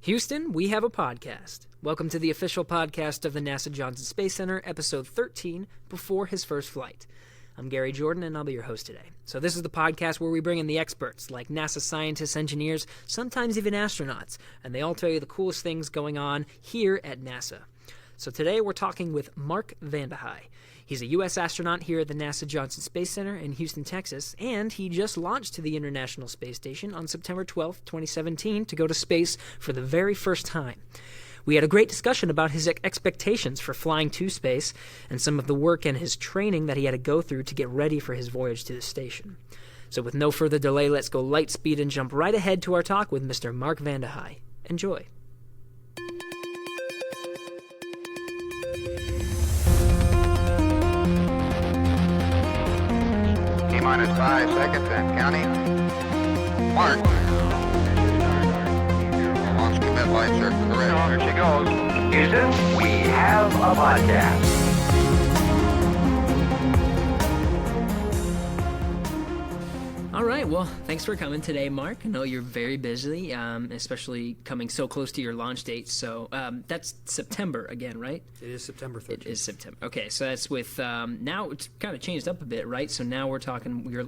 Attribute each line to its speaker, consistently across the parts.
Speaker 1: Houston, we have a podcast. Welcome to the official podcast of the NASA Johnson Space Center, episode 13, before his first flight. I'm Gary Jordan, and I'll be your host today. So this is the podcast where we bring in the experts, like NASA scientists, engineers, sometimes even astronauts, and they all tell you the coolest things going on here at NASA. So today we're talking with Mark Vande Hei. He's a U.S. astronaut here at the NASA Johnson Space Center in Houston, Texas, and he just launched to the International Space Station on September 12, 2017, to go to space for the very first time. We had a great discussion about his expectations for flying to space and some of the work and his training that he had to go through to get ready for his voyage to the station. So with no further delay, let's go light speed and jump right ahead to our talk with Mr. Mark Vande Hei. Enjoy.
Speaker 2: T-minus 5 seconds and counting. Mark. Launch commit lights are correct. Here she goes.
Speaker 3: Houston, we have a podcast.
Speaker 1: All right, well, thanks for coming today, Mark. I know you're very busy, especially coming so close to your launch date. So that's September again, right?
Speaker 4: It is September 13th.
Speaker 1: It is September. Okay, so that's with, now it's kind of changed up a bit, right? So now we're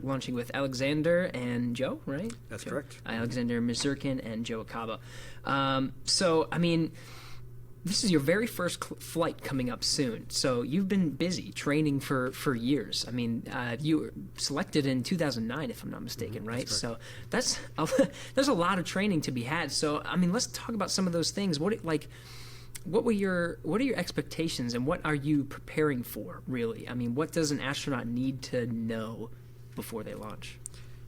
Speaker 1: launching with Alexander and Joe, right?
Speaker 4: That's
Speaker 1: Joe.
Speaker 4: correct.
Speaker 1: Alexander Mazurkin and Joe Acaba. So, I mean, this is your very first flight coming up soon. So you've been busy training for years. I mean, you were selected in 2009, if I'm not mistaken, right? So there's a lot of training to be had. So, I mean, let's talk about some of those things. What are your expectations and what are you preparing for, really? I mean, what does an astronaut need to know before they launch?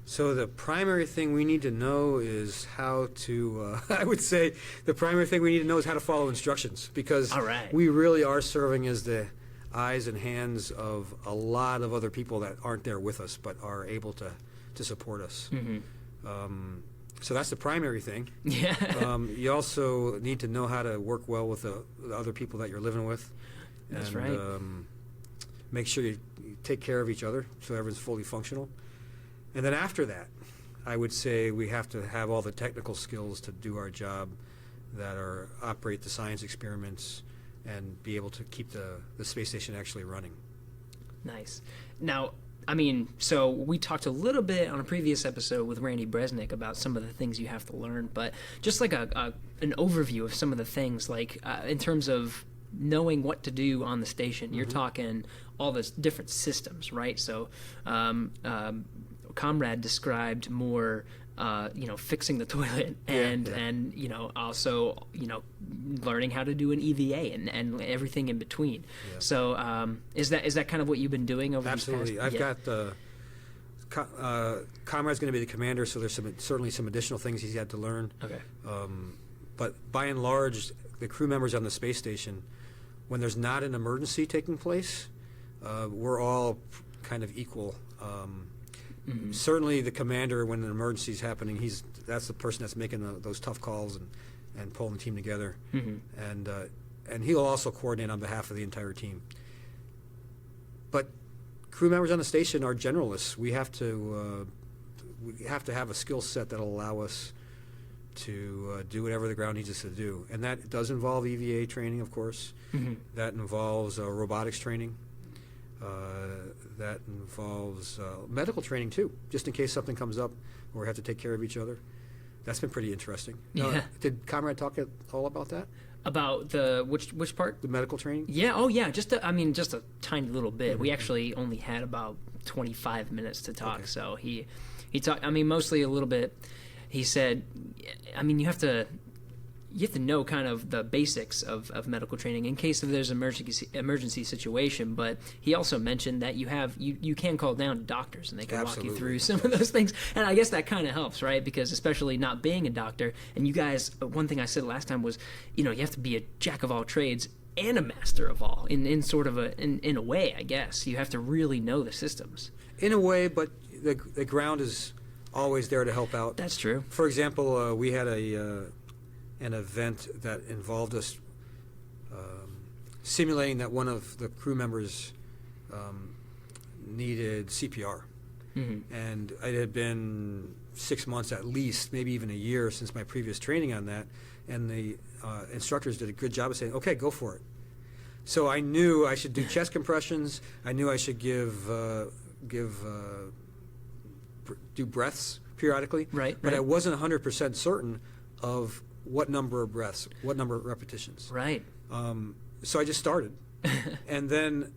Speaker 4: So the primary thing we need to know is how to, I would say the primary thing we need to know is how to follow instructions, because we really are serving as the eyes and hands of a lot of other people that aren't there with us but are able to support us. Mm-hmm. So that's the primary thing.
Speaker 1: Yeah.
Speaker 4: You also need to know how to work well with the other people that you're living with.
Speaker 1: That's
Speaker 4: and,
Speaker 1: right.
Speaker 4: Make sure you take care of each other so everyone's fully functional. And then after that, I would say we have to have all the technical skills to do our job that are operate the science experiments and be able to keep the space station actually running. Nice.
Speaker 1: Now, I mean, so we talked a little bit on a previous episode with Randy Bresnick about some of the things you have to learn, but just like an overview of some of the things, like in terms of knowing what to do on the station, you're talking all the different systems, right? So Comrade described more, fixing the toilet and also, learning how to do an EVA and everything in between. Yeah. So is that kind of what you've been doing over
Speaker 4: Absolutely.
Speaker 1: these past?
Speaker 4: I've got Comrade's going to be the commander, so there's certainly some additional things he's had to learn.
Speaker 1: Okay.
Speaker 4: But by and large, the crew members on the space station, when there's not an emergency taking place, we're all kind of equal. Certainly the commander, when an emergency is happening, that's the person that's making those tough calls and pulling the team together. And he'll also coordinate on behalf of the entire team. But crew members on the station are generalists. We have to have a skill set that'll allow us to do whatever the ground needs us to do. And that does involve EVA training, of course. That involves robotics training. That involves medical training too, just in case something comes up where we have to take care of each other. That's been pretty interesting.
Speaker 1: Yeah.
Speaker 4: Did Comrade talk at all about that?
Speaker 1: About the which part?
Speaker 4: The medical training?
Speaker 1: Yeah. Oh, yeah. Just a tiny little bit. We actually only had about 25 minutes to talk. Okay. So he talked. I mean, mostly a little bit. He said, I mean, you have to know kind of the basics of medical training in case if there's an emergency situation. But he also mentioned that you can call down doctors and they can walk you through some of those things. And I guess that kind of helps, right? Because especially not being a doctor, and you guys, one thing I said last time was, you have to be a jack of all trades and a master of all in sort of in a way, I guess. You have to really know the systems.
Speaker 4: In a way, but the ground is always there to help out.
Speaker 1: That's true.
Speaker 4: For example, we had an event that involved us simulating that one of the crew members needed CPR. And it had been 6 months at least, maybe even a year since my previous training on that, and the instructors did a good job of saying, okay, go for it. So I knew I should do chest compressions. I knew I should do breaths periodically.
Speaker 1: Right.
Speaker 4: But I wasn't 100% certain of what number of breaths, what number of repetitions.
Speaker 1: Right.
Speaker 4: So I just started. And then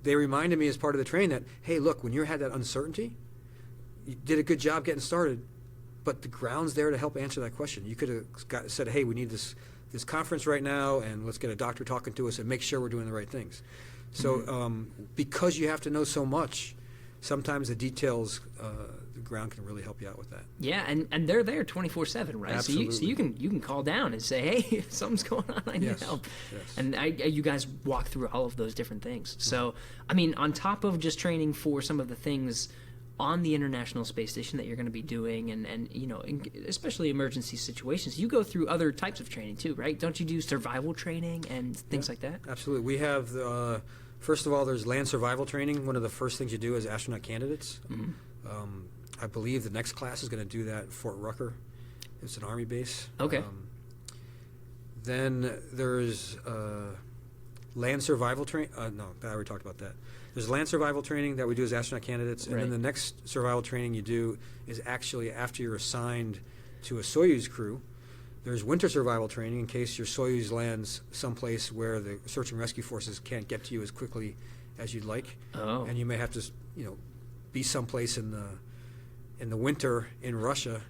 Speaker 4: they reminded me as part of the training that, hey, look, when you had that uncertainty, you did a good job getting started, but the ground's there to help answer that question. You could have said, hey, we need this conference right now, and let's get a doctor talking to us and make sure we're doing the right things. So because you have to know so much, sometimes the details, the ground can really help you out with that.
Speaker 1: Yeah, and they're there 24/7, right?
Speaker 4: Absolutely.
Speaker 1: So you can call down and say, hey, something's going on, I need help.
Speaker 4: Yes.
Speaker 1: And you guys walk through all of those different things. So, I mean, on top of just training for some of the things on the International Space Station that you're going to be doing, and you know, especially emergency situations, you go through other types of training too, right? Don't you do survival training and things like that?
Speaker 4: Absolutely. We have, first of all, there's land survival training. One of the first things you do as astronaut candidates. I believe the next class is going to do that at Fort Rucker. It's an Army base.
Speaker 1: Okay.
Speaker 4: Then there's land survival training. No, I already talked about that. There's land survival training that we do as astronaut candidates, and then the next survival training you do is actually after you're assigned to a Soyuz crew. There's winter survival training in case your Soyuz lands someplace where the search and rescue forces can't get to you as quickly as you'd like, and you may have to, be someplace in the winter in Russia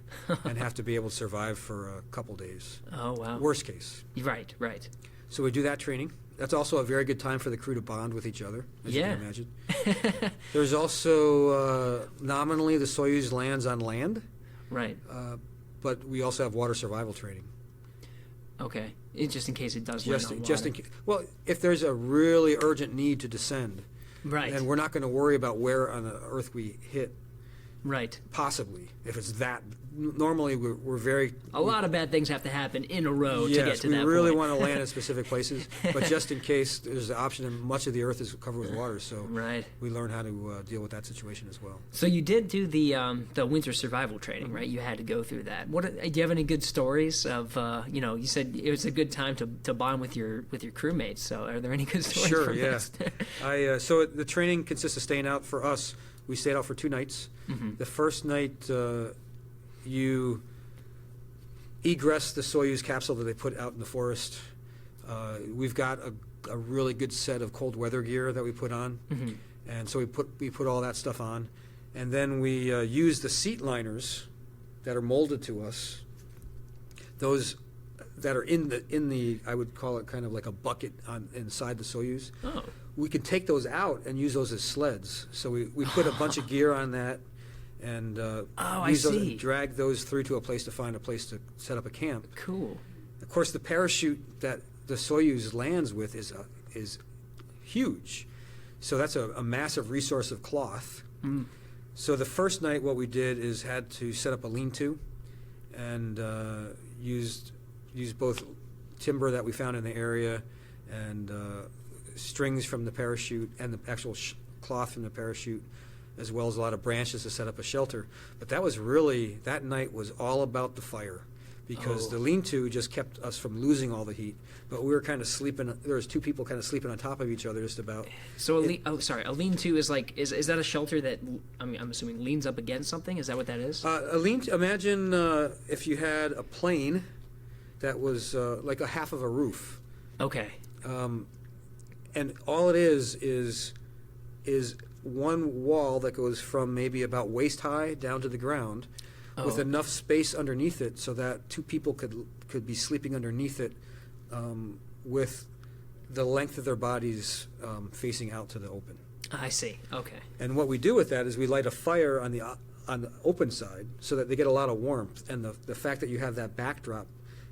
Speaker 4: and have to be able to survive for a couple days.
Speaker 1: Oh, wow.
Speaker 4: Worst case.
Speaker 1: Right.
Speaker 4: So we do that training. That's also a very good time for the crew to bond with each other, as you can imagine. There's also, nominally, the Soyuz lands on land.
Speaker 1: Right.
Speaker 4: But we also have water survival training.
Speaker 1: Okay. Just in case it does land on water.
Speaker 4: Just in case. Well, if there's a really urgent need to descend, then we're not going to worry about where on the Earth we hit.
Speaker 1: Right.
Speaker 4: Possibly, if it's that. Normally, we're very...
Speaker 1: A lot of bad things have to happen in a row to get to that point.
Speaker 4: Yes, we really want to land in specific places, but just in case, there's the option, and much of the Earth is covered with water, so we learn how to deal with that situation as well.
Speaker 1: So you did do the winter survival training, right? You had to go through that. Do you have any good stories of, you said it was a good time to bond with your crewmates, so are there any good stories
Speaker 4: Sure,
Speaker 1: from
Speaker 4: yes. So the training consists of staying out for us. We stayed out for 2 nights. The first night, you egress the Soyuz capsule that they put out in the forest. We've got a really good set of cold weather gear that we put on, and so we put all that stuff on, and then we use the seat liners that are molded to us. Those that are in the I would call it kind of like a bucket inside the Soyuz.
Speaker 1: Oh.
Speaker 4: We can take those out and use those as sleds. So we put a bunch of gear on that and use those and drag those through to a place to find a place to set up a camp.
Speaker 1: Cool.
Speaker 4: Of course, the parachute that the Soyuz lands with is huge. So that's a massive resource of cloth. So the first night what we did is had to set up a lean-to and used both timber that we found in the area and strings from the parachute and the actual cloth from the parachute, as well as a lot of branches to set up a shelter. But that night was all about the fire, because the lean-to just kept us from losing all the heat. But we were kind of sleeping. There was 2 people kind of sleeping on top of each other, just about.
Speaker 1: So a lean-to is like is that a shelter that I'm assuming leans up against something? Is that what that is?
Speaker 4: A lean-to. Imagine if you had a plane that was like a half of a roof.
Speaker 1: Okay.
Speaker 4: And all it is one wall that goes from maybe about waist high down to the ground, with enough space underneath it so that 2 people could be sleeping underneath it, with the length of their bodies facing out to the open.
Speaker 1: I see. Okay.
Speaker 4: And what we do with that is we light a fire on the open side so that they get a lot of warmth, and the fact that you have that backdrop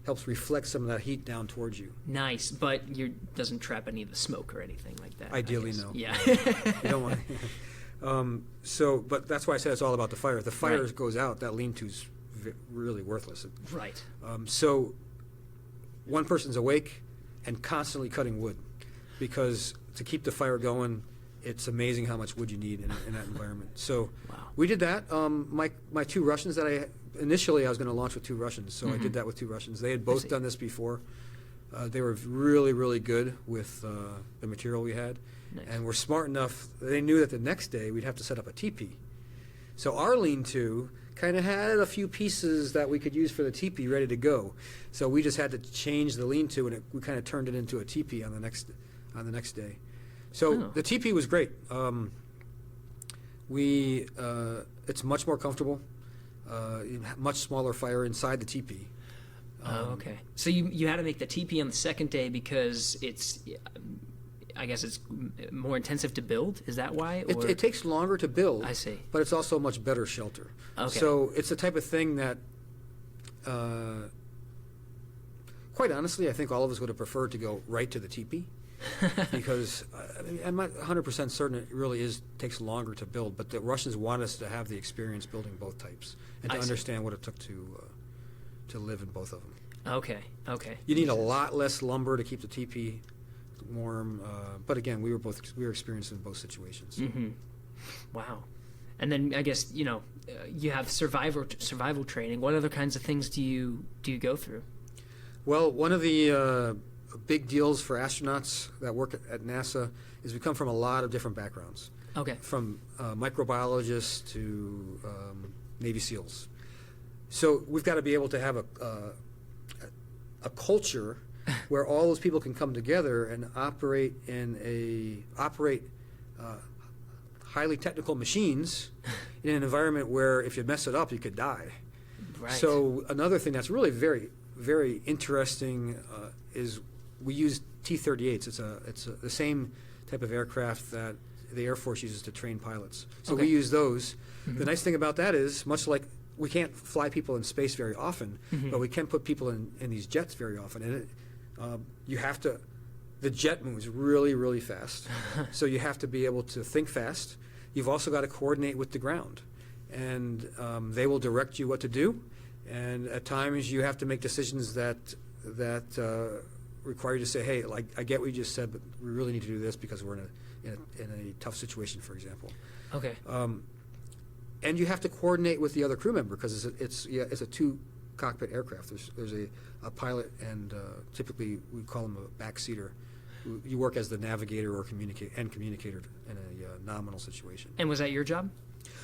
Speaker 4: helps reflect some of that heat down towards you.
Speaker 1: Nice, but doesn't trap any of the smoke or anything like that.
Speaker 4: Ideally, no.
Speaker 1: Yeah.
Speaker 4: You don't want. But that's why I said it's all about the fire. If the fire goes out, that lean-to's really worthless.
Speaker 1: Right.
Speaker 4: So one person's awake and constantly cutting wood, because to keep the fire going, it's amazing how much wood you need in that environment. So we did that. My 2 Russians that I initially I was going to launch with 2 Russians, so I did that with 2 Russians. They had both done this before. They were really, really good with the material we had, and were smart enough. They knew that the next day we'd have to set up a teepee. So our lean-to kind of had a few pieces that we could use for the teepee ready to go. So we just had to change the lean-to, and we kind of turned it into a teepee on the next day. So the teepee was great. It's much more comfortable, much smaller fire inside the teepee.
Speaker 1: Okay. So you had to make the teepee on the second day because I guess it's more intensive to build. Is that why? Or?
Speaker 4: It takes longer to build.
Speaker 1: I see.
Speaker 4: But it's also a much better shelter.
Speaker 1: Okay.
Speaker 4: So it's the type of thing that, quite honestly, I think all of us would have preferred to go right to the teepee. Because I'm not 100% certain it really takes longer to build, but the Russians want us to have the experience building both types and to understand what it took to live in both of them.
Speaker 1: Okay.
Speaker 4: You need a lot less lumber to keep the teepee warm, but again, we were experienced in both situations.
Speaker 1: Mm-hmm. Wow. And then I guess you have survival training. What other kinds of things do you go through?
Speaker 4: Well, one of the big deals for astronauts that work at NASA is we come from a lot of different backgrounds.
Speaker 1: Okay.
Speaker 4: From microbiologists to Navy SEALs. So we've got to be able to have a culture where all those people can come together and operate highly technical machines in an environment where if you mess it up, you could die.
Speaker 1: Right.
Speaker 4: So another thing that's really very, very interesting is we use T-38s. It's the same type of aircraft that the Air Force uses to train pilots. So we use those. The nice thing about that is, much like we can't fly people in space very often, but we can put people in these jets very often. And the jet moves really, really fast. So you have to be able to think fast. You've also got to coordinate with the ground. And they will direct you what to do. And at times you have to make decisions that require you to say, hey, like, I get what you just said, but we really need to do this because we're in a tough situation, for example.
Speaker 1: Okay.
Speaker 4: And you have to coordinate with the other crew member because it's a 2-cockpit aircraft. There's a pilot and typically we call him a backseater. You work as the navigator or communicator in a nominal situation.
Speaker 1: And was that your job?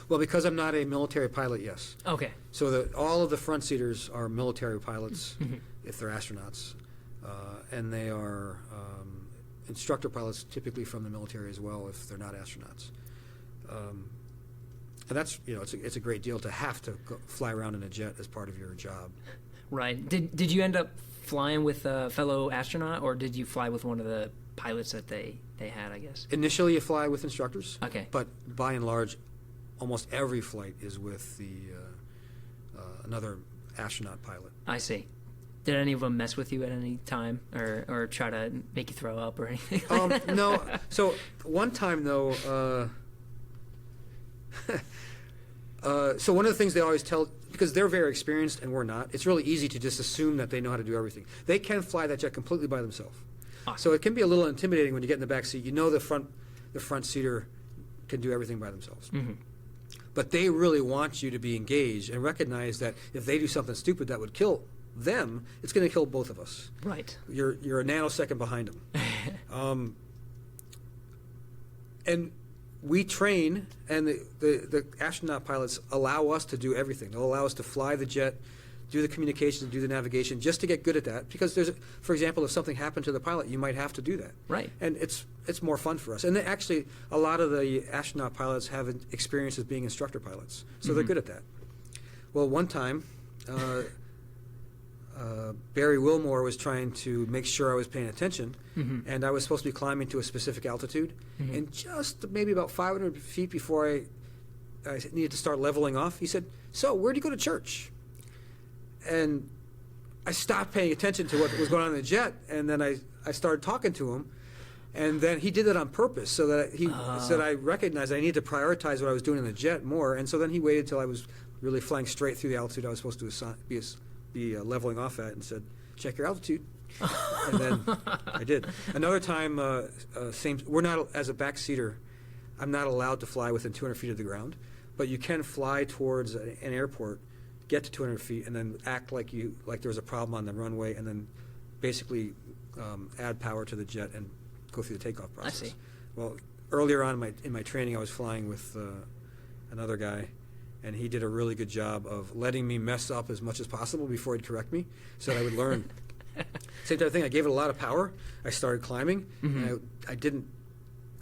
Speaker 4: Well, because I'm not a military pilot, yes.
Speaker 1: Okay.
Speaker 4: So all of the front seaters are military pilots if they're astronauts, and they are instructor pilots typically from the military as well if they're not astronauts. And that's it's a great deal to have to fly around in a jet as part of your job.
Speaker 1: Right. Did you end up flying with a fellow astronaut, or did you fly with one of the pilots that they had? I guess
Speaker 4: initially you fly with instructors.
Speaker 1: Okay.
Speaker 4: But by and large, almost every flight is with another astronaut pilot.
Speaker 1: I see. Did any of them mess with you at any time, or try to make you throw up or anything?
Speaker 4: No. So one time though. So one of the things they always tell, because they're very experienced and we're not, it's really easy to just assume that they know how to do everything. They can fly that jet completely by themselves.
Speaker 1: Awesome.
Speaker 4: So it can be a little intimidating when you get in the back seat. You know the front seater can do everything by themselves. Mm-hmm. But they really want you to be engaged and recognize that if they do something stupid that would kill them, it's going to kill both of us.
Speaker 1: Right.
Speaker 4: You're a nanosecond behind them. And we train, and the astronaut pilots allow us to do everything. They'll allow us to fly the jet, do the communications, do the navigation, just to get good at that. Because for example, if something happened to the pilot, you might have to do that.
Speaker 1: Right.
Speaker 4: And it's more fun for us. And actually, a lot of the astronaut pilots have experience as being instructor pilots, so they're good at that. Well, one time, Barry Wilmore was trying to make sure I was paying attention, and I was supposed to be climbing to a specific altitude, and just maybe about 500 feet before I needed to start leveling off, he said, "So, where do you go to church?" And I stopped paying attention to what was going on in the jet, and then I started talking to him, and then he did that on purpose so that he said I recognized I needed to prioritize what I was doing in the jet more, and so then he waited till I was really flying straight through the altitude I was supposed to be leveling off at, and said, "Check your altitude." And then I did. Another time, we're not, as a backseater, I'm not allowed to fly within 200 feet of the ground, but you can fly towards an airport, get to 200 feet and then act like there was a problem on the runway, and then basically add power to the jet and go through the takeoff process.
Speaker 1: I see.
Speaker 4: Well, earlier on in my training, I was flying with another guy, and he did a really good job of letting me mess up as much as possible before he'd correct me, so that I would learn. Same type of thing. I gave it a lot of power. I started climbing, and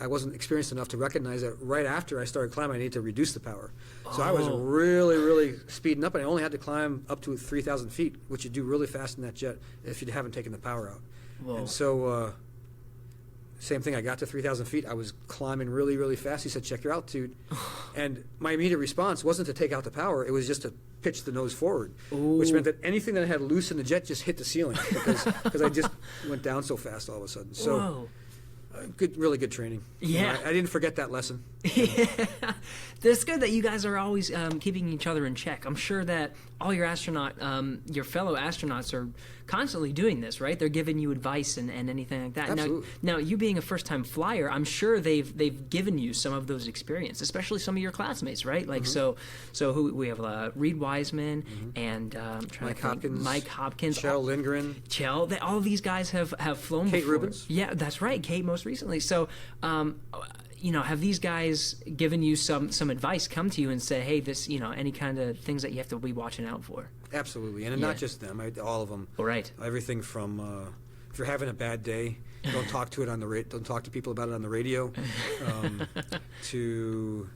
Speaker 4: I wasn't experienced enough to recognize that right after I started climbing, I needed to reduce the power. So I was really, really speeding up, and I only had to climb up to 3,000 feet, which you do really fast in that jet if you haven't taken the power out.
Speaker 1: Whoa.
Speaker 4: And so, same thing, I got to 3,000 feet. I was climbing really, really fast. He said, check your altitude. And my immediate response wasn't to take out the power. It was just to pitch the nose forward, which meant that anything that I had loose in the jet just hit the ceiling because I just went down so fast all of a sudden. So.
Speaker 1: Whoa.
Speaker 4: Really good training.
Speaker 1: Yeah.
Speaker 4: I didn't forget that lesson.
Speaker 1: Yeah. It's good that you guys are always keeping each other in check. I'm sure that all your your fellow astronauts are constantly doing this, right? They're giving you advice and anything like that.
Speaker 4: Absolutely.
Speaker 1: Now, you being a first-time flyer, I'm sure they've given you some of those experiences, especially some of your classmates, right? Like so who we have Reed Wiseman and Mike Hopkins,
Speaker 4: Chell Lindgren,
Speaker 1: all of these guys have flown
Speaker 4: Kate
Speaker 1: before.
Speaker 4: Rubins.
Speaker 1: Yeah, that's right. Kate most recently. So, have these guys given you some advice, come to you and say, hey, this, any kind of things that you have to be watching out for?
Speaker 4: Absolutely, and not just them, all of them.
Speaker 1: All right.
Speaker 4: Everything from if you're having a bad day, don't talk to it on the don't talk to people about it on the radio, to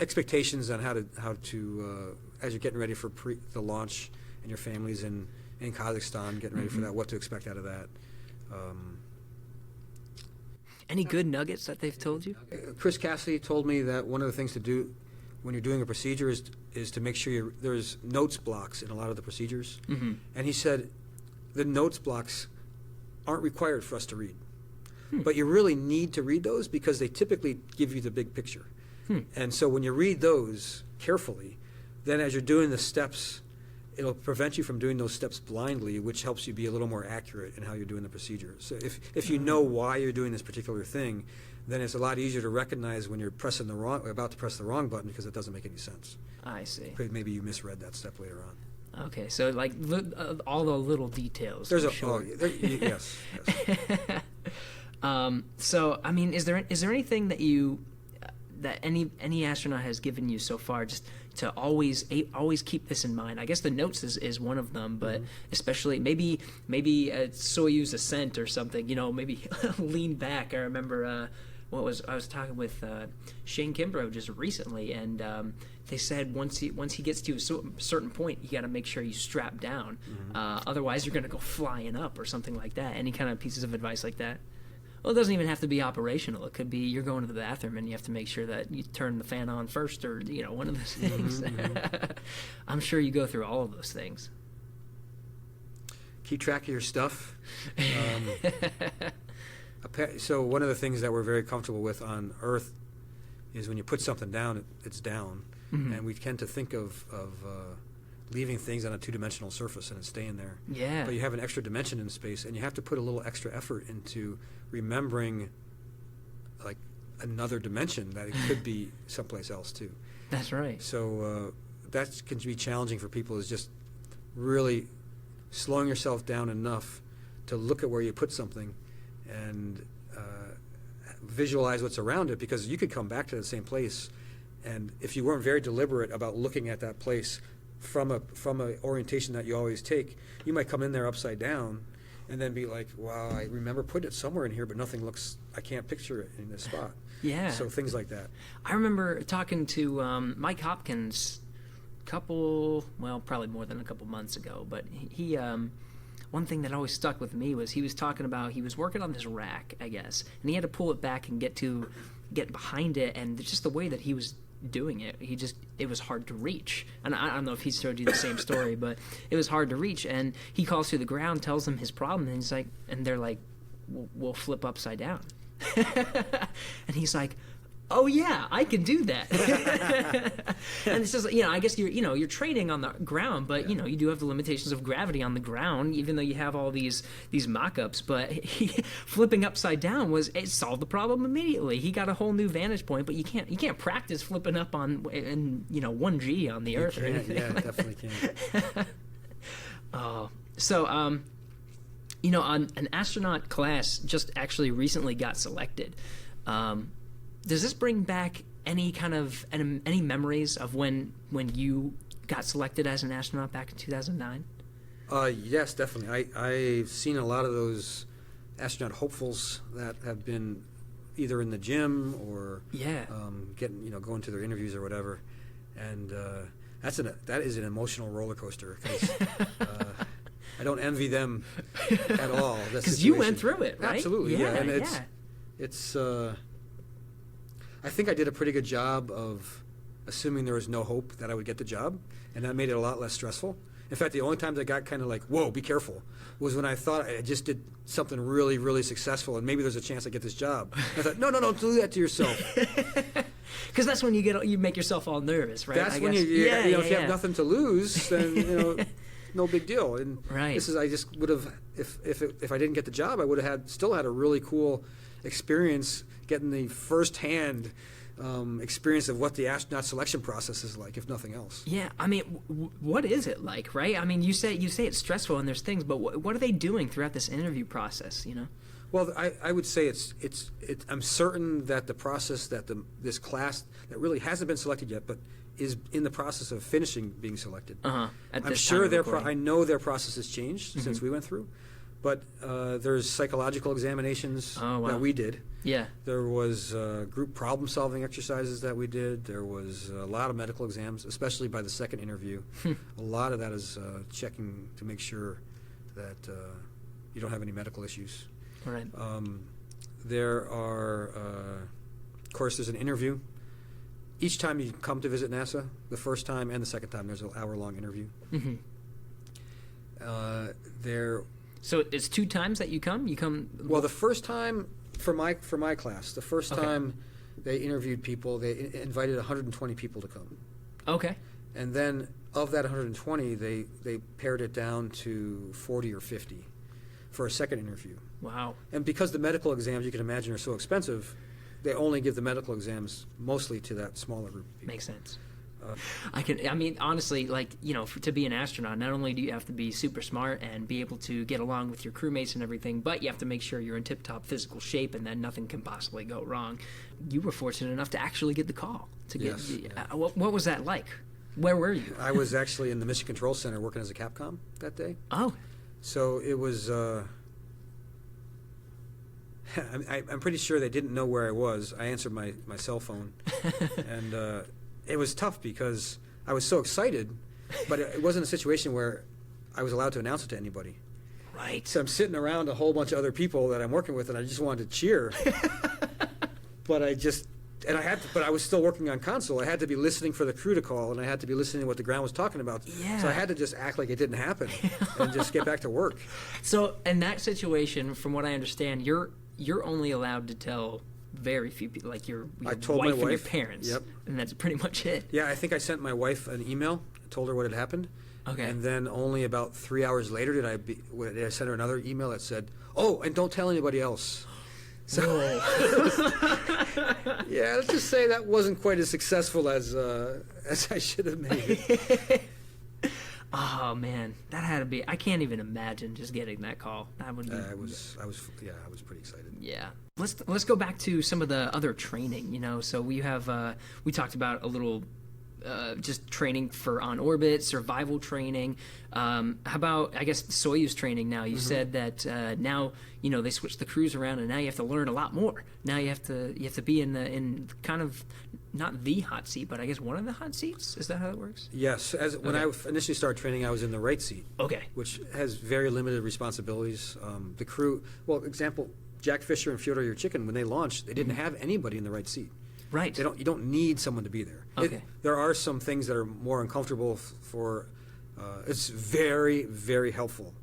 Speaker 4: expectations on how to as you're getting ready for the launch and your family's in Kazakhstan, getting ready for that, what to expect out of that.
Speaker 1: Any good nuggets that they've told you?
Speaker 4: Chris Cassidy told me that one of the things to do when you're doing a procedure is to make sure there's notes blocks in a lot of the procedures. And he said the notes blocks aren't required for us to read. But you really need to read those because they typically give you the big picture. And so when you read those carefully, then as you're doing the steps, it'll prevent you from doing those steps blindly, which helps you be a little more accurate in how you're doing the procedure. So if you know why you're doing this particular thing, then it's a lot easier to recognize when you're about to press the wrong button because it doesn't make any sense.
Speaker 1: I see.
Speaker 4: Maybe you misread that step later on.
Speaker 1: Okay, so like all the little details.
Speaker 4: There's yes.
Speaker 1: So I mean, is there anything that any astronaut has given you so far, just to always keep this in mind? I guess the notes is one of them, but especially maybe a Soyuz ascent or something. Maybe lean back. I remember I was talking with Shane Kimbrough just recently, and they said once he gets to a certain point, you got to make sure you strap down, otherwise you're going to go flying up or something like that. Any kind of pieces of advice like that? Well, it doesn't even have to be operational. It could be you're going to the bathroom and you have to make sure that you turn the fan on first, or one of those things. I'm sure you go through all of those things.
Speaker 4: Keep track of your stuff. So one of the things that we're very comfortable with on Earth is when you put something down, it's down, and we tend to think of leaving things on a two-dimensional surface and it's staying there.
Speaker 1: Yeah.
Speaker 4: But you have an extra dimension in space, and you have to put a little extra effort into remembering, like, another dimension that it could be someplace else too.
Speaker 1: That's right.
Speaker 4: So that can be challenging for people, is just really slowing yourself down enough to look at where you put something and visualize what's around it, because you could come back to the same place, and if you weren't very deliberate about looking at that place from a orientation that you always take, you might come in there upside down and then be like, wow, I remember putting it somewhere in here, but I can't picture it in this spot.
Speaker 1: Yeah.
Speaker 4: So things like that.
Speaker 1: I remember talking to Mike Hopkins probably more than a couple months ago, but he one thing that always stuck with me was he was talking about, he was working on this rack, I guess, and he had to pull it back and get behind it, and just the way that he was doing it, it was hard to reach. And I don't know if he's showed you the same story, but it was hard to reach. And he calls through the ground, tells them his problem, and they're like, we'll flip upside down. And he's like, oh yeah, I can do that. And it's just, I guess you're training on the ground, but you do have the limitations of gravity on the ground, even though you have all these mock-ups. But flipping upside down it solved the problem immediately. He got a whole new vantage point, but you can't practice flipping up in 1G on the Earth or anything.
Speaker 4: Yeah, definitely can't.
Speaker 1: So, an astronaut class just actually recently got selected. Does this bring back any memories of when you got selected as an astronaut back in 2009?
Speaker 4: Yes, definitely. I've seen a lot of those astronaut hopefuls that have been either in the gym or going to their interviews or whatever, and that is an emotional roller coaster. 'Cause, I don't envy them at all.
Speaker 1: Because you went through it, right?
Speaker 4: Absolutely, yeah. And it's I think I did a pretty good job of assuming there was no hope that I would get the job, and that made it a lot less stressful. In fact, the only times I got kind of like, whoa, be careful, was when I thought I just did something really, really successful, and maybe there's a chance I get this job. And I thought, no, don't do that to yourself.
Speaker 1: Because that's when you make yourself all nervous, right?
Speaker 4: That's when if you have nothing to lose, then no big deal. And
Speaker 1: right.
Speaker 4: I just would have, if I didn't get the job, I would have still had a really cool experience getting the first-hand experience of what the astronaut selection process is like, if nothing else.
Speaker 1: Yeah, I mean, what is it like, right? I mean, you say it's stressful and there's things, but what are they doing throughout this interview process?
Speaker 4: Well, I would say I'm certain that the process that this class that really hasn't been selected yet, but is in the process of finishing being selected. I'm sure I know their process has changed since we went through, but there's psychological examinations that we did.
Speaker 1: Yeah.
Speaker 4: There was group problem-solving exercises that we did. There was a lot of medical exams, especially by the second interview. A lot of that is checking to make sure that you don't have any medical issues.
Speaker 1: All right.
Speaker 4: There are, of course, there's an interview. Each time you come to visit NASA, the first time and the second time, there's an hour-long interview.
Speaker 1: Mm-hmm. So it's 2 times that you come? You come.
Speaker 4: Well, the first time for my class, the first time they interviewed people, they invited 120 people to come.
Speaker 1: Okay.
Speaker 4: And then of that 120, they pared it down to 40 or 50 for a second interview.
Speaker 1: Wow.
Speaker 4: And because the medical exams, you can imagine, are so expensive, they only give the medical exams mostly to that smaller group of people.
Speaker 1: Makes sense. Honestly, to be an astronaut, not only do you have to be super smart and be able to get along with your crewmates and everything, but you have to make sure you're in tip-top physical shape and that nothing can possibly go wrong. You were fortunate enough to actually get the call.
Speaker 4: Yes.
Speaker 1: What was that like? Where were you?
Speaker 4: I was actually in the Mission Control Center working as a Capcom that day.
Speaker 1: Oh.
Speaker 4: So it was... I'm pretty sure they didn't know where I was. I answered my cell phone, and it was tough because I was so excited, but it wasn't a situation where I was allowed to announce it to anybody.
Speaker 1: Right.
Speaker 4: So I'm sitting around a whole bunch of other people that I'm working with, and I just wanted to cheer. But I was still working on console. I had to be listening for the crew to call, and I had to be listening to what the ground was talking about.
Speaker 1: Yeah.
Speaker 4: So I had to just act like it didn't happen and just get back to work.
Speaker 1: So in that situation, from what I understand, you're only allowed to tell very few people, like your wife and your parents.
Speaker 4: Yep.
Speaker 1: And that's pretty much it.
Speaker 4: Yeah, I think I sent my wife an email, told her what had happened.
Speaker 1: Okay.
Speaker 4: And then only about 3 hours later did I send her another email that said, "Oh, and don't tell anybody else." So, yeah, let's just say that wasn't quite as successful as I should have made it.
Speaker 1: Oh man, that had to be. I can't even imagine just getting that call. That would be.
Speaker 4: I was pretty excited.
Speaker 1: Yeah. Let's go back to some of the other training. So we talked about a little. Just training for on orbit, survival training. How about, I guess, Soyuz training now? You said that now they switched the crews around, and now you have to learn a lot more. Now you have to be in kind of not the hot seat, but I guess one of the hot seats. Is that how it works?
Speaker 4: Yes. When I initially started training, I was in the right seat.
Speaker 1: Okay.
Speaker 4: Which has very limited responsibilities. The crew. Well, example, Jack Fisher and Fyodor Yurchikhin, when they launched, they didn't have anybody in the right seat.
Speaker 1: Right.
Speaker 4: You don't need someone to be there.
Speaker 1: Okay.
Speaker 4: There are some things that are more uncomfortable for. It's very, very helpful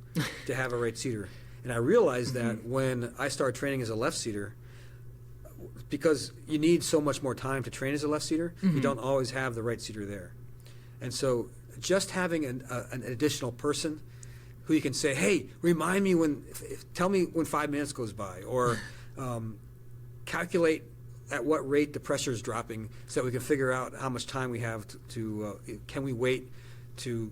Speaker 4: to have a right seater. And I realized that when I started training as a left seater, because you need so much more time to train as a left seater, you don't always have the right seater there. And so just having an additional person who you can say, hey, remind me tell me when 5 minutes goes by, or calculate at what rate the pressure is dropping so that we can figure out how much time we have can we wait to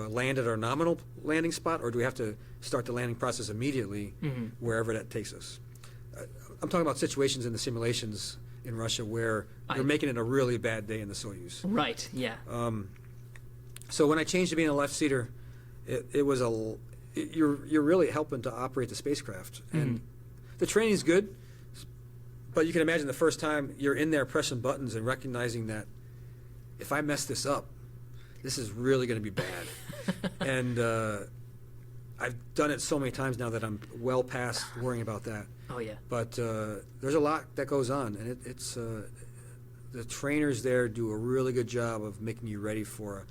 Speaker 4: land at our nominal landing spot, or do we have to start the landing process immediately wherever that takes us? I'm talking about situations in the simulations in Russia where you're making it a really bad day in the Soyuz.
Speaker 1: Right, yeah.
Speaker 4: So when I changed to being a left seater, it was you're really helping to operate the spacecraft. And the training's good, but you can imagine the first time you're in there pressing buttons and recognizing that if I mess this up, this is really going to be bad. And I've done it so many times now that I'm well past worrying about that.
Speaker 1: Oh, yeah.
Speaker 4: But there's a lot that goes on, and it's the trainers there do a really good job of making you ready for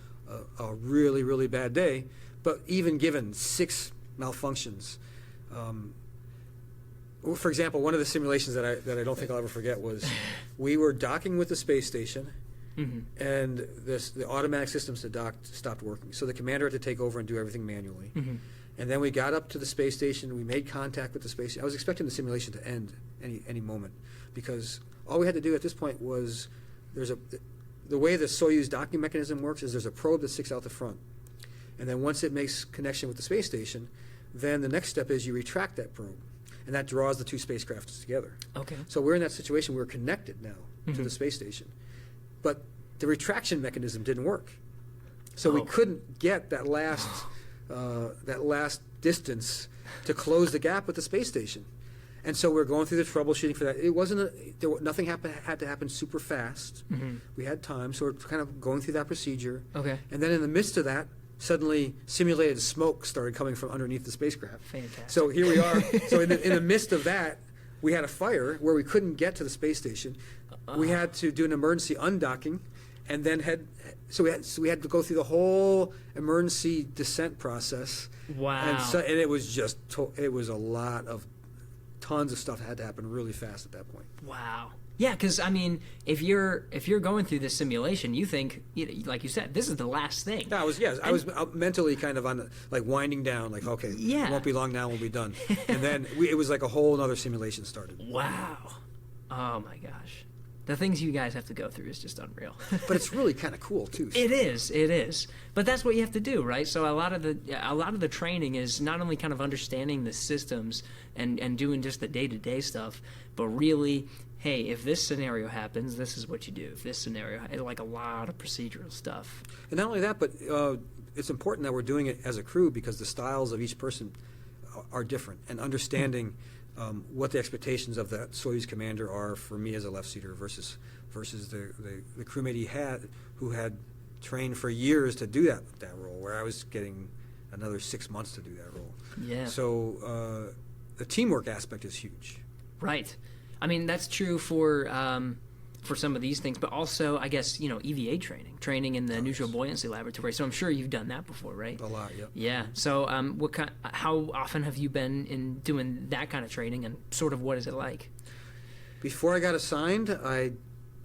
Speaker 4: a really, really bad day. But even given 6 malfunctions, for example, one of the simulations that I don't think I'll ever forget was we were docking with the space station, and the automatic systems to dock stopped working. So the commander had to take over and do everything manually. And then we got up to the space station. We made contact with the space station. I was expecting the simulation to end any moment, because all we had to do at this point was the way the Soyuz docking mechanism works is there's a probe that sticks out the front. And then once it makes connection with the space station, then the next step is you retract that probe, and that draws the 2 spacecrafts together.
Speaker 1: Okay.
Speaker 4: So we're in that situation. We're connected now to the space station. But the retraction mechanism didn't work. So we couldn't get that last distance to close the gap with the space station. And so we're going through the troubleshooting for that. It wasn't nothing had to happen super fast. We had time, so we're kind of going through that procedure.
Speaker 1: Okay.
Speaker 4: And then in the midst of that, suddenly simulated smoke started coming from underneath the spacecraft.
Speaker 1: Fantastic.
Speaker 4: So here we are. So in the midst of that, we had a fire where we couldn't get to the space station. We had to do an emergency undocking, and then we had to go through the whole emergency descent process.
Speaker 1: Wow.
Speaker 4: And it was just it was a lot of tons of stuff that had to happen really fast at that point.
Speaker 1: Wow. Yeah, because I mean, if you're going through this simulation, you think, like you said, this is the last thing.
Speaker 4: Yeah, I was mentally kind of on winding down, like, okay, it won't be long now, we'll be done. And then it was like a whole other simulation started.
Speaker 1: Wow. Oh my gosh. The things you guys have to go through is just unreal.
Speaker 4: But it's really kind of cool too.
Speaker 1: It is. But that's what you have to do, right? So a lot of the training is not only kind of understanding the systems and doing just the day-to-day stuff, but really, hey, if this scenario happens, this is what you do. If this scenario, like a lot of procedural stuff.
Speaker 4: And not only that, but it's important that we're doing it as a crew, because the styles of each person are different, and understanding what the expectations of that Soyuz commander are for me as a left seater versus the crewmate he had, who had trained for years to do that role, where I was getting another 6 months to do that role.
Speaker 1: Yeah.
Speaker 4: So the teamwork aspect is huge.
Speaker 1: Right. I mean, that's true for some of these things, but also, I guess, EVA training in the neutral buoyancy laboratory. So I'm sure you've done that before, right?
Speaker 4: A lot, yep.
Speaker 1: Yeah. So how often have you been in doing that kind of training, and sort of what is it like?
Speaker 4: Before I got assigned, I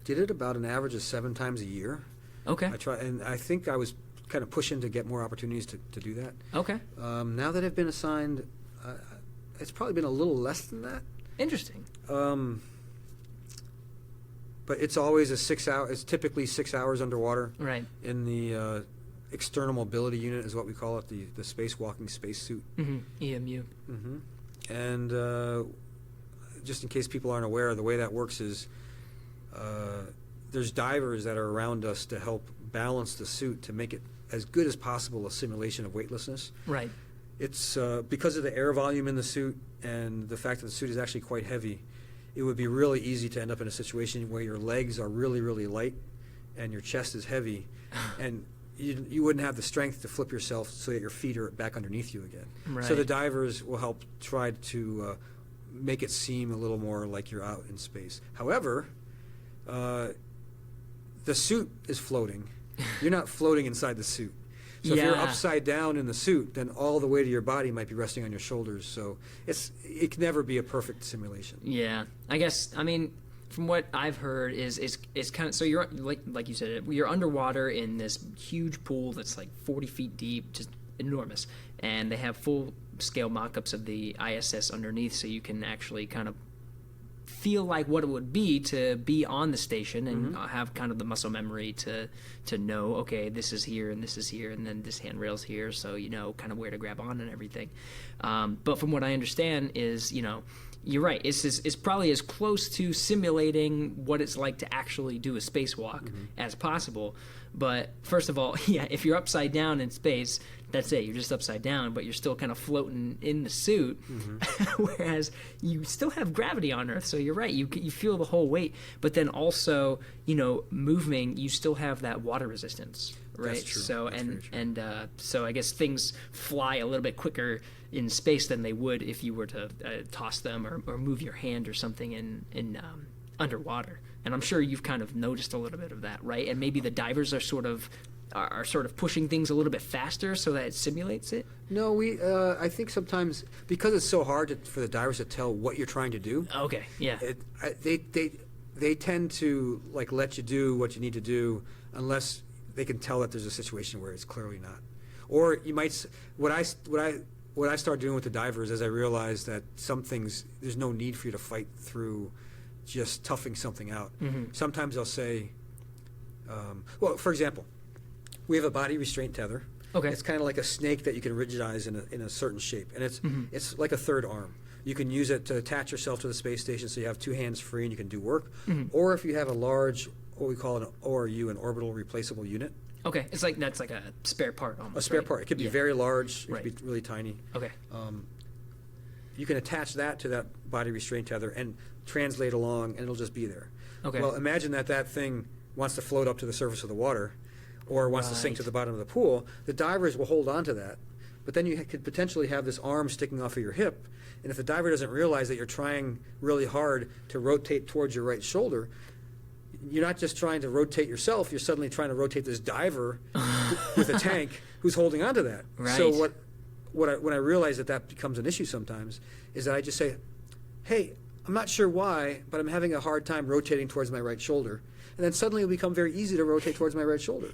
Speaker 4: did it about an average of 7 times a year.
Speaker 1: Okay.
Speaker 4: And I think I was kind of pushing to get more opportunities to do that.
Speaker 1: Okay.
Speaker 4: Now that I've been assigned, it's probably been a little less than that.
Speaker 1: Interesting.
Speaker 4: But it's always it's typically 6 hours underwater.
Speaker 1: Right.
Speaker 4: In the external mobility unit is what we call it, the spacewalking spacesuit.
Speaker 1: EMU.
Speaker 4: And just in case people aren't aware, the way that works is there's divers that are around us to help balance the suit to make it as good as possible a simulation of weightlessness.
Speaker 1: Right.
Speaker 4: It's because of the air volume in the suit and the fact that the suit is actually quite heavy, it would be really easy to end up in a situation where your legs are really, really light and your chest is heavy, and you wouldn't have the strength to flip yourself so that your feet are back underneath you again.
Speaker 1: Right.
Speaker 4: So the divers will help try to make it seem a little more like you're out in space. However, the suit is floating. You're not floating inside the suit. So if you're upside down in the suit, then all the weight of your body might be resting on your shoulders. So it can never be a perfect simulation.
Speaker 1: Yeah. I guess, I mean, from what I've heard is kind of, so you're like you said, you're underwater in this huge pool that's like 40 feet deep, just enormous, and they have full scale mock-ups of the ISS underneath, so you can actually kind of feel like what it would be to be on the station and have kind of the muscle memory to know, okay, this is here and this is here and then this handrail's here, so you know kind of where to grab on and everything. But from what I understand is, you know, you're right, it's probably as close to simulating what it's like to actually do a spacewalk as possible. But first of all, yeah, if you're upside down in space, that's it. You're just upside down, but you're still kind of floating in the suit, whereas you still have gravity on Earth. So you're right. You feel the whole weight, but then also, you know, moving, you still have that water resistance, right?
Speaker 4: That's true.
Speaker 1: So
Speaker 4: That's
Speaker 1: so I guess things fly a little bit quicker in space than they would if you were to toss them or move your hand or something in underwater. And I'm sure you've kind of noticed a little bit of that, right? And maybe the divers are sort of pushing things a little bit faster so that it simulates it.
Speaker 4: No, I think sometimes because it's so hard for the divers to tell what you're trying to do.
Speaker 1: Okay, yeah.
Speaker 4: They tend to like let you do what you need to do unless they can tell that there's a situation where it's clearly not. Or you might what I started doing with the divers as I realized that some things there's no need for you to fight through just toughing something out. Sometimes they'll say, well, for example, we have a body restraint tether.
Speaker 1: Okay.
Speaker 4: It's kind of like a snake that you can rigidize in a certain shape, and it's like a third arm. You can use it to attach yourself to the space station, so you have two hands free and you can do work. Or if you have a large, what we call an ORU, an orbital replaceable unit.
Speaker 1: Okay, it's like that's like a spare part almost.
Speaker 4: A spare
Speaker 1: right?
Speaker 4: part. It could be very large. It
Speaker 1: Right.
Speaker 4: could be really tiny.
Speaker 1: Okay.
Speaker 4: You can attach that to that body restraint tether and translate along, and it'll just be there.
Speaker 1: Okay.
Speaker 4: Well, imagine that thing wants to float up to the surface of the water or wants to sink to
Speaker 1: Right.
Speaker 4: the bottom of the pool. The divers will hold on to that, but then you could potentially have this arm sticking off of your hip, and if the diver doesn't realize that you're trying really hard to rotate towards your right shoulder, you're not just trying to rotate yourself, you're suddenly trying to rotate this diver with a tank who's holding on to that.
Speaker 1: Right.
Speaker 4: So when I realize that becomes an issue sometimes is that I just say, hey, I'm not sure why, but I'm having a hard time rotating towards my right shoulder. And then suddenly it'll become very easy to rotate towards my right shoulder.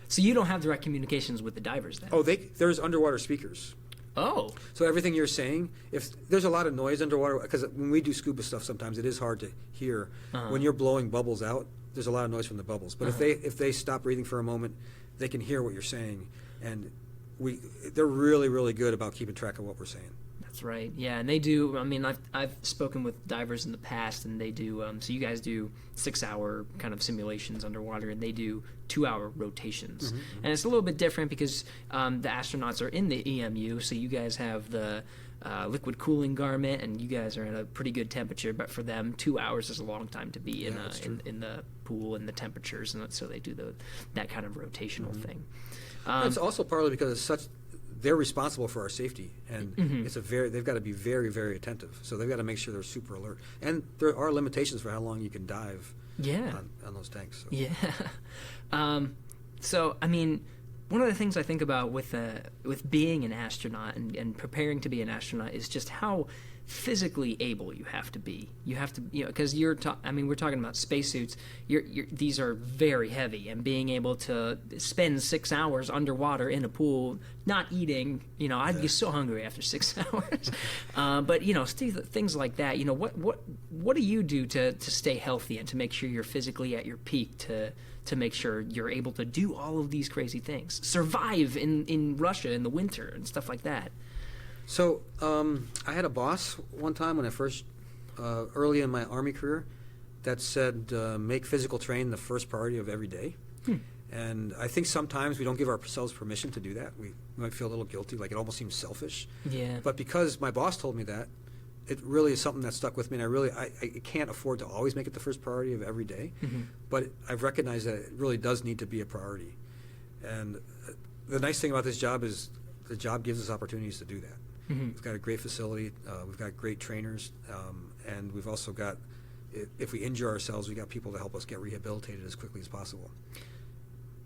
Speaker 1: So you don't have direct communications with the divers then?
Speaker 4: Oh, there's underwater speakers.
Speaker 1: Oh.
Speaker 4: So everything you're saying, if there's a lot of noise underwater, because when we do scuba stuff sometimes it is hard to hear. When you're blowing bubbles out, there's a lot of noise from the bubbles. But if they stop breathing for a moment, they can hear what you're saying. And they're really, really good about keeping track of what we're saying.
Speaker 1: That's right. Yeah, and they do. I mean, I've spoken with divers in the past, and they do. So you guys do 6-hour kind of simulations underwater, and they do 2-hour rotations. And it's a little bit different because the astronauts are in the EMU, so you guys have the liquid cooling garment, and you guys are at a pretty good temperature. But for them, 2 hours is a long time to be in the pool and the temperatures, and so they do that kind of rotational thing.
Speaker 4: It's also partly because they're responsible for our safety, and they've got to be very, very attentive. So they've got to make sure they're super alert. And there are limitations for how long you can dive on those tanks. So.
Speaker 1: Yeah. So, I mean, one of the things I think about with being an astronaut and preparing to be an astronaut is just how physically able you have to be. You have to, because we're talking about spacesuits. These are very heavy, and being able to spend 6 hours underwater in a pool, not eating. I'd be so hungry after 6 hours. But things like that. What do you do to stay healthy and to make sure you're physically at your peak to make sure you're able to do all of these crazy things, survive in Russia in the winter and stuff like that?
Speaker 4: So I had a boss one time when I first, early in my Army career, that said make physical training the first priority of every day. And I think sometimes we don't give ourselves permission to do that. We might feel a little guilty, like it almost seems selfish.
Speaker 1: Yeah.
Speaker 4: But because my boss told me that, it really is something that stuck with me, and I can't afford to always make it the first priority of every day. But I've recognized that it really does need to be a priority. And the nice thing about this job is the job gives us opportunities to do that. We've got a great facility, we've got great trainers, and we've also got, if we injure ourselves, we've got people to help us get rehabilitated as quickly as possible.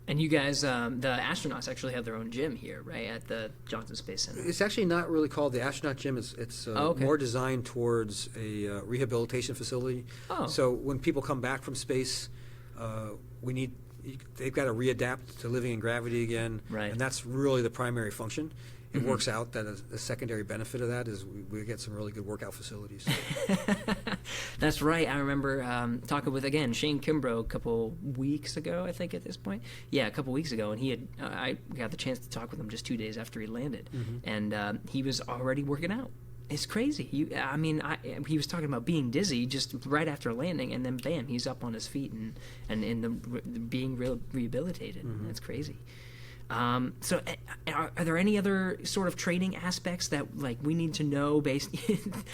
Speaker 1: And you guys, the astronauts actually have their own gym here, right, at the Johnson Space Center?
Speaker 4: It's actually not really called the astronaut gym. It's more designed towards a rehabilitation facility.
Speaker 1: Oh.
Speaker 4: So when people come back from space, they've got to readapt to living in gravity again.
Speaker 1: Right.
Speaker 4: And that's really the primary function. It works out that a secondary benefit of that is we get some really good workout facilities.
Speaker 1: That's right. I remember talking with, again, Shane Kimbrough a couple weeks ago, I think at this point. Yeah, a couple weeks ago. And he had I got the chance to talk with him just 2 days after he landed. And he was already working out. It's crazy. He was talking about being dizzy just right after landing, and then bam, he's up on his feet and being rehabilitated. That's crazy. So are there any other sort of training aspects that like we need to know based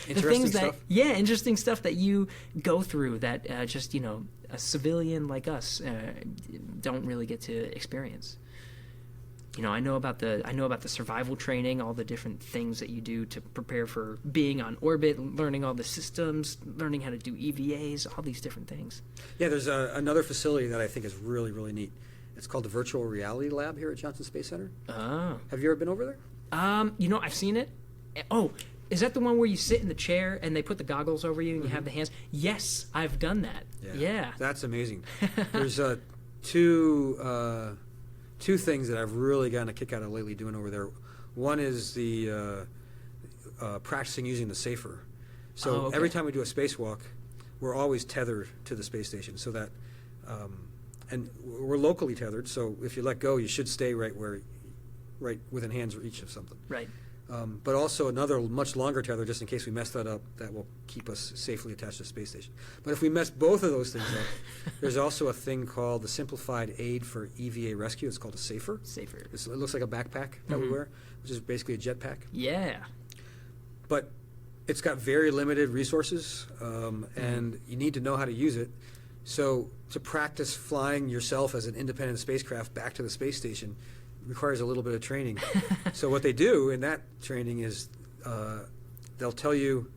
Speaker 1: interesting stuff that you go through that just a civilian like us don't really get to experience? I know about the survival training, all the different things that you do to prepare for being on orbit, learning all the systems, learning how to do EVAs, all these different things. Yeah,
Speaker 4: there's another facility that I think is really, really neat. It's called the Virtual Reality Lab here at Johnson Space Center. Oh. Have you ever been over there?
Speaker 1: I've seen it. Oh, is that the one where you sit in the chair and they put the goggles over you and you have the hands? Yes, I've done that. Yeah. That's
Speaker 4: amazing. There's two things that I've really gotten a kick out of lately doing over there. One is the practicing using the SAFER. So every time we do a spacewalk, we're always tethered to the space station so that and we're locally tethered, so if you let go, you should stay right within hand's reach of something.
Speaker 1: Right.
Speaker 4: But also another much longer tether, just in case we mess that up, that will keep us safely attached to the space station. But if we mess both of those things up, there's also a thing called the Simplified Aid for EVA Rescue. It's called a SAFER.
Speaker 1: SAFER.
Speaker 4: It looks like a backpack that we wear, which is basically a jetpack.
Speaker 1: Yeah.
Speaker 4: But it's got very limited resources, and you need to know how to use it. So to practice flying yourself as an independent spacecraft back to the space station requires a little bit of training. So what they do in that training is they'll tell you,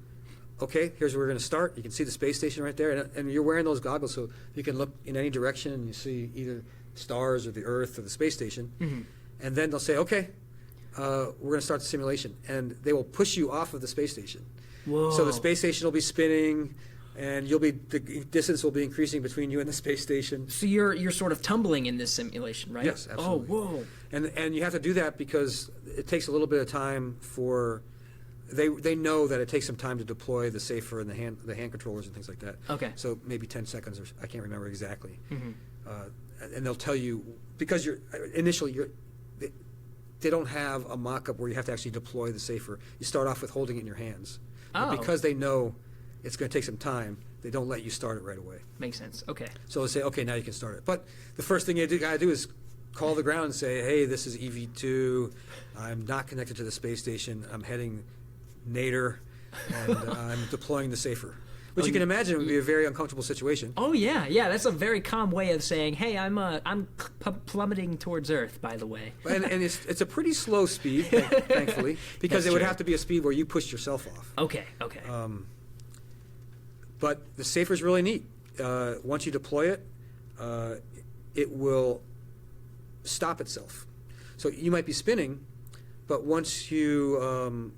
Speaker 4: okay, here's where we're going to start. You can see the space station right there, and you're wearing those goggles so you can look in any direction and you see either stars or the Earth or the space station. And then they'll say, okay, we're going to start the simulation. And they will push you off of the space station.
Speaker 1: Whoa.
Speaker 4: So the space station will be spinning, and the distance will be increasing between you and the space station.
Speaker 1: So you're sort of tumbling in this simulation, right?
Speaker 4: Yes, absolutely.
Speaker 1: Oh, whoa.
Speaker 4: And you have to do that because it takes a little bit of time for they know that it takes some time to deploy the SAFER and the hand controllers and things like that.
Speaker 1: Okay.
Speaker 4: So maybe 10 seconds, or I can't remember exactly. And they'll tell you because they don't have a mock-up where you have to actually deploy the SAFER. You start off with holding it in your hands. But because they know it's going to take some time, they don't let you start it right away.
Speaker 1: Makes sense. Okay.
Speaker 4: So they say, okay, now you can start it. But the first thing you got to do is call the ground and say, hey, this is EV2. I'm not connected to the space station. I'm heading nadir, and I'm deploying the SAFER. Which you can imagine would be a very uncomfortable situation.
Speaker 1: Oh yeah, that's a very calm way of saying, "Hey, I'm plummeting towards Earth." By the way,
Speaker 4: and it's a pretty slow speed, thankfully, because it would have to be a speed where you push yourself off.
Speaker 1: Okay.
Speaker 4: But the SAFER is really neat. Once you deploy it, it will stop itself. So you might be spinning, but once it's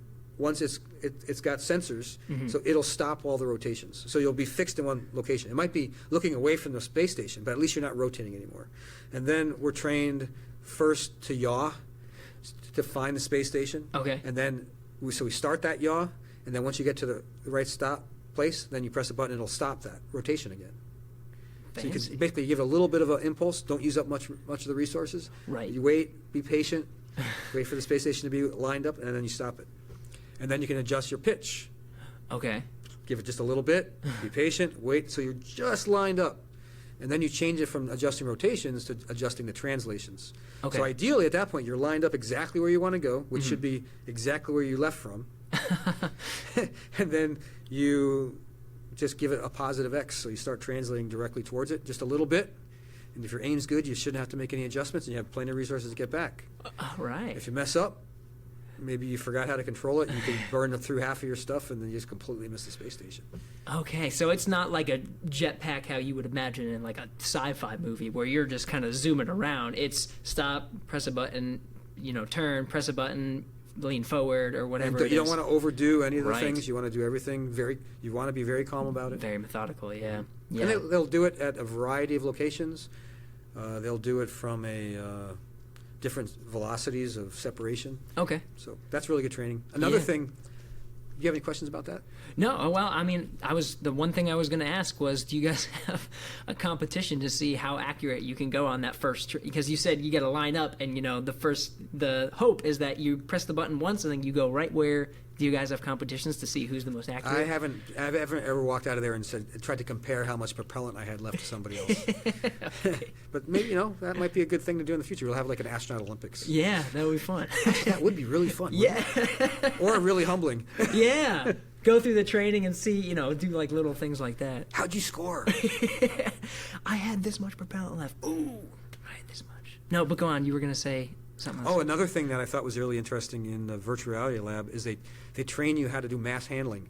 Speaker 4: got sensors, so it'll stop all the rotations. So you'll be fixed in one location. It might be looking away from the space station, but at least you're not rotating anymore. And then we're trained first to yaw to find the space station.
Speaker 1: Okay.
Speaker 4: And then we start that yaw, and then once you get to the right stop place, then you press a button, it'll stop that rotation again.
Speaker 1: Fancy.
Speaker 4: So you can basically give it a little bit of an impulse. Don't use up much of the resources.
Speaker 1: Right.
Speaker 4: You wait, be patient, wait for the space station to be lined up, and then you stop it. And then you can adjust your pitch.
Speaker 1: Okay.
Speaker 4: Give it just a little bit, be patient, wait so you're just lined up. And then you change it from adjusting rotations to adjusting the translations.
Speaker 1: Okay.
Speaker 4: So ideally at that point you're lined up exactly where you want to go, which should be exactly where you left from. And then you just give it a positive X, so you start translating directly towards it just a little bit. And if your aim's good, you shouldn't have to make any adjustments, and you have plenty of resources to get back.
Speaker 1: All right.
Speaker 4: If you mess up, maybe you forgot how to control it. You can burn through half of your stuff, and then you just completely miss the space station.
Speaker 1: Okay, so it's not like a jetpack how you would imagine in like a sci-fi movie where you're just kind of zooming around. It's stop, press a button, turn, press a button, lean forward, or whatever.
Speaker 4: And you don't want to overdo any of the
Speaker 1: Right.
Speaker 4: things. You want to do everything you want to be very calm about it.
Speaker 1: Very methodical, yeah.
Speaker 4: And they'll do it at a variety of locations. They'll do it from different velocities of separation.
Speaker 1: Okay.
Speaker 4: So that's really good training. Another
Speaker 1: Yeah.
Speaker 4: thing, do you have any questions about that?
Speaker 1: No, well, I mean, the one thing I was going to ask was, do you guys have a competition to see how accurate you can go on that first? Because you said you got to line up, and the hope is that you press the button once and then you go right where. Do you guys have competitions to see who's the most accurate?
Speaker 4: I haven't ever walked out of there and tried to compare how much propellant I had left to somebody else. But maybe that might be a good thing to do in the future. We'll have like an astronaut Olympics.
Speaker 1: Yeah, that would be fun.
Speaker 4: That would be really fun.
Speaker 1: Yeah.
Speaker 4: Or really humbling.
Speaker 1: Yeah. Go through the training and see, do like little things like that.
Speaker 4: How'd you score?
Speaker 1: I had this much propellant left. Ooh, I had this much. No, but go on. You were going to say something else.
Speaker 4: Oh, another thing that I thought was really interesting in the virtual reality lab is they train you how to do mass handling.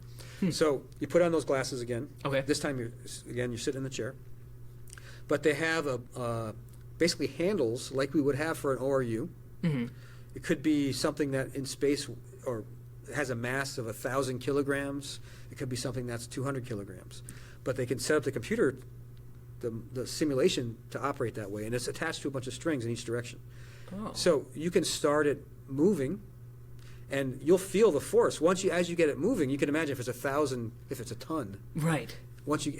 Speaker 4: So you put on those glasses again.
Speaker 1: Okay.
Speaker 4: This time you're sitting in the chair. But they have basically handles like we would have for an ORU.
Speaker 1: Mm-hmm.
Speaker 4: It could be something that in space or has a mass of 1,000 kilograms. It could be something that's 200 kilograms. But they can set up the computer, the simulation to operate that way, and it's attached to a bunch of strings in each direction.
Speaker 1: Oh.
Speaker 4: So you can start it moving, and you'll feel the force. As you get it moving, you can imagine if it's 1,000, if it's a ton.
Speaker 1: Right.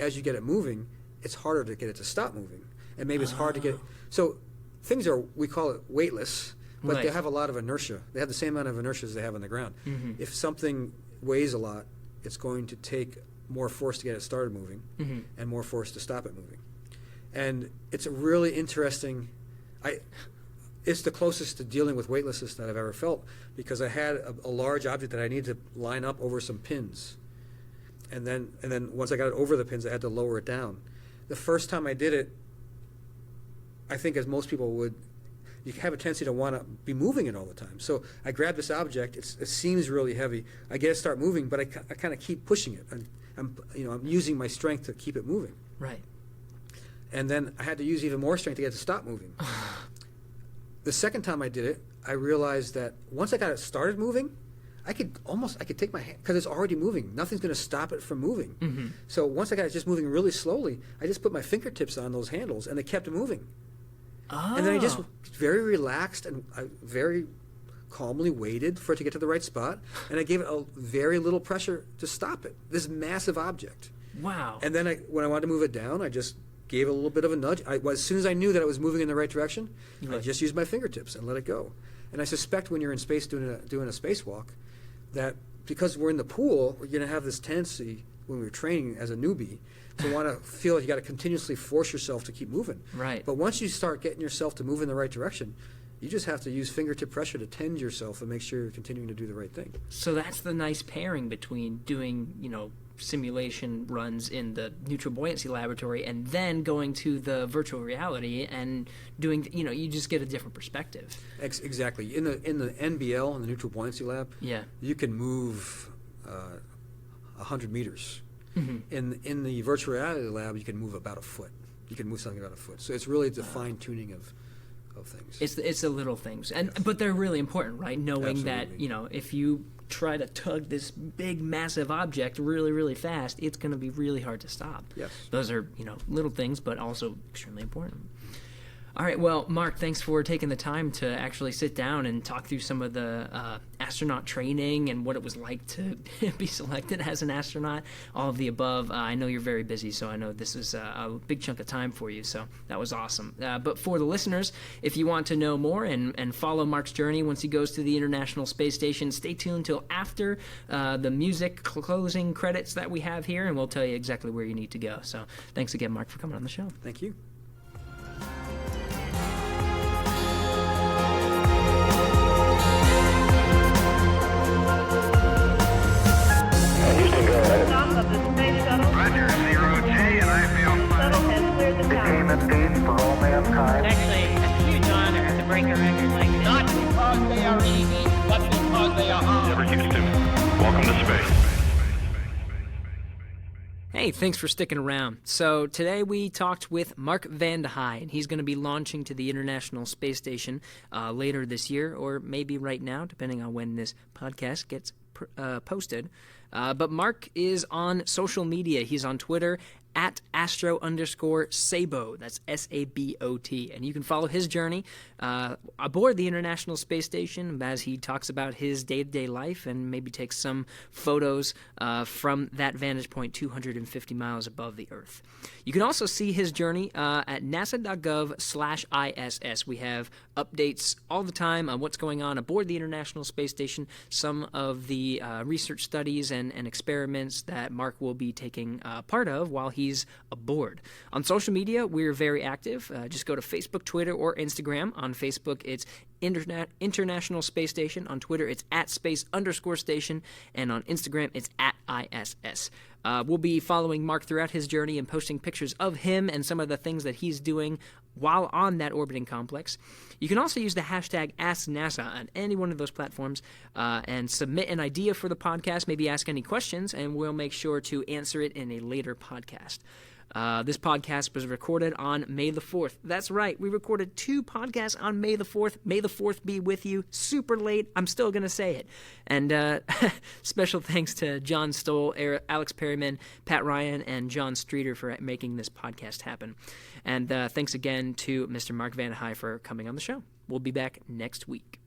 Speaker 4: As you get it moving, it's harder to get it to stop moving, and maybe it's hard to get. So things we call it weightless, but
Speaker 1: Right.
Speaker 4: they have a lot of inertia. They have the same amount of inertia as they have on the ground.
Speaker 1: Mm-hmm.
Speaker 4: If something weighs a lot, it's going to take more force to get it started moving,
Speaker 1: Mm-hmm.
Speaker 4: and more force to stop it moving. And it's a really interesting. It's the closest to dealing with weightlessness that I've ever felt, because I had a large object that I needed to line up over some pins, and then once I got it over the pins, I had to lower it down. The first time I did it, I think as most people would, you have a tendency to want to be moving it all the time. So I grab this object. It seems really heavy. I get it start moving, but I kind of keep pushing it. I'm using my strength to keep it moving.
Speaker 1: Right.
Speaker 4: And then I had to use even more strength to get it to stop moving. The second time I did it, I realized that once I got it started moving, I could take my hand, because it's already moving. Nothing's going to stop it from moving.
Speaker 1: Mm-hmm.
Speaker 4: So once I got it just moving really slowly, I just put my fingertips on those handles, and they kept it moving.
Speaker 1: Oh.
Speaker 4: And then I just very relaxed and I very calmly waited for it to get to the right spot, and I gave it a very little pressure to stop it, this massive object.
Speaker 1: Wow.
Speaker 4: And then when I wanted to move it down, I just gave it a little bit of a nudge. As soon as I knew that it was moving in the right direction, I just used my fingertips and let it go. And I suspect when you're in space doing a spacewalk, that because we're in the pool, we're going to have this tendency when we're training as a newbie to want to feel like you got to continuously force yourself to keep moving.
Speaker 1: Right.
Speaker 4: But once you start getting yourself to move in the right direction, you just have to use fingertip pressure to tend yourself and make sure you're continuing to do the right thing.
Speaker 1: So that's the nice pairing between doing, simulation runs in the neutral buoyancy laboratory and then going to the virtual reality and doing, you just get a different perspective.
Speaker 4: Exactly. In the NBL, in the neutral buoyancy lab,
Speaker 1: Yeah.
Speaker 4: you can move 100 meters.
Speaker 1: Mm-hmm.
Speaker 4: In the virtual reality lab, you can move about a foot. You can move something about a foot. So it's really the fine-tuning of things.
Speaker 1: It's the little things, but they're really important, right? Knowing
Speaker 4: Absolutely.
Speaker 1: that if you try to tug this big, massive object really, really fast, it's going to be really hard to stop.
Speaker 4: Yes.
Speaker 1: Those are little things, but also extremely important. All right, well, Mark, thanks for taking the time to actually sit down and talk through some of the astronaut training and what it was like to be selected as an astronaut, all of the above. I know you're very busy, so I know this is a big chunk of time for you, so that was awesome. But for the listeners, if you want to know more and follow Mark's journey once he goes to the International Space Station, stay tuned till after the music closing credits that we have here, and we'll tell you exactly where you need to go. So thanks again, Mark, for coming on the show.
Speaker 4: Thank you.
Speaker 5: Stop of the space shuttle.
Speaker 2: Roger, 0J, and I feel
Speaker 5: Shuttle
Speaker 2: fine.
Speaker 5: has cleared the tower.
Speaker 3: Became a feast for all mankind.
Speaker 6: It's actually a huge honor to break a record like this.
Speaker 7: Not because they are easy, but because they
Speaker 6: Welcome to space.
Speaker 1: Hey, thanks for sticking around. So today we talked with Mark Vande Hei, and he's going to be launching to the International Space Station later this year, or maybe right now, depending on when this podcast gets posted. But Mark is on social media. He's on Twitter at @astro_sabo. That's SABOT. And you can follow his journey aboard the International Space Station as he talks about his day-to-day life and maybe takes some photos from that vantage point 250 miles above the Earth. You can also see his journey at nasa.gov/ISS. We have updates all the time on what's going on aboard the International Space Station, some of the research studies and experiments that Mark will be taking part of while he's aboard. On social media, we're very active. Just go to Facebook, Twitter, or Instagram. On Facebook, it's International Space Station. On Twitter, it's @space_station. And on Instagram, it's @ISS. We'll be following Mark throughout his journey and posting pictures of him and some of the things that he's doing while on that orbiting complex. You can also use the hashtag AskNASA on any one of those platforms and submit an idea for the podcast, maybe ask any questions, and we'll make sure to answer it in a later podcast. This podcast was recorded on May the 4th. That's right, we recorded 2 podcasts on May the 4th. May the 4th be with you. Super late, I'm still going to say it. And special thanks to John Stoll, Alex Perryman, Pat Ryan, and John Streeter for making this podcast happen. And thanks again to Mr. Mark Vande Hei for coming on the show. We'll be back next week.